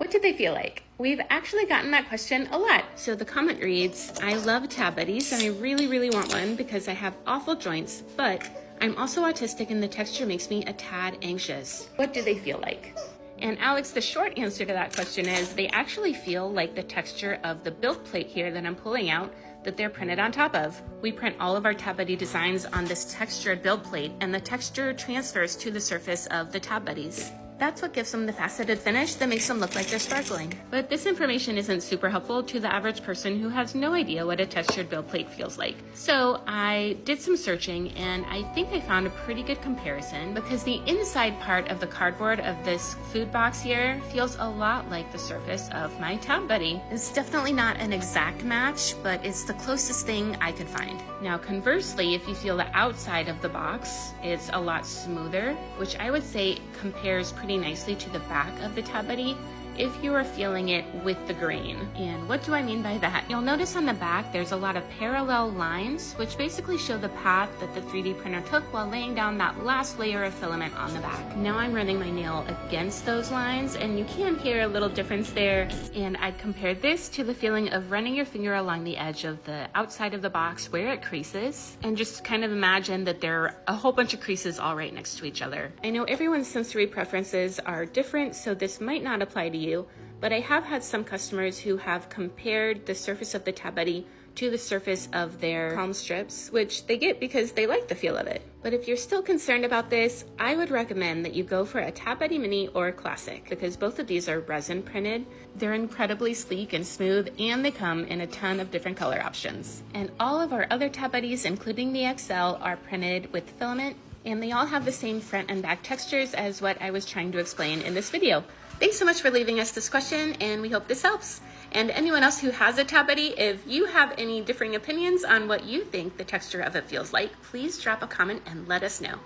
What did they feel like? We've actually gotten that question a lot. So the comment reads, I love Tab Buddies and I really, really want one because I have awful joints, but I'm also autistic and the texture makes me a tad anxious. What do they feel like? And Alex, the short answer to that question is they actually feel like the texture of the build plate here that I'm pulling out that they're printed on top of. We print all of our Tab Buddy designs on this textured build plate and the texture transfers to the surface of the Tab Buddies. That's what gives them the faceted finish that makes them look like they're sparkling. But this information isn't super helpful to the average person who has no idea what a textured build plate feels like. So I did some searching and I think I found a pretty good comparison because the inside part of the cardboard of this food box here feels a lot like the surface of my Tab Buddy. It's definitely not an exact match, but it's the closest thing I could find. Now conversely, if you feel the outside of the box, it's a lot smoother, which I would say compares pretty nicely to the back of the Tab Buddy if you are feeling it with the grain. And what do I mean by that? You'll notice on the back there's a lot of parallel lines which basically show the path that the 3D printer took while laying down that last layer of filament on the back. Now I'm running my nail against those lines and you can hear a little difference there, and I'd compare this to the feeling of running your finger along the edge of the outside of the box where it creases, and just kind of imagine that there are a whole bunch of creases all right next to each other. I know everyone's sensory preferences are different, so this might not apply to you, but I have had some customers who have compared the surface of the Tab Buddy to the surface of their palm strips, which they get because they like the feel of it. But if you're still concerned about this, I would recommend that you go for a Tab Buddy Mini or Classic because both of these are resin printed. They're incredibly sleek and smooth, and they come in a ton of different color options. And all of our other Tab Buddies, including the XL, are printed with filament, and they all have the same front and back textures as what I was trying to explain in this video. Thanks so much for leaving us this question, and we hope this helps. And anyone else who has a Tab Buddy, if you have any differing opinions on what you think the texture of it feels like, please drop a comment and let us know.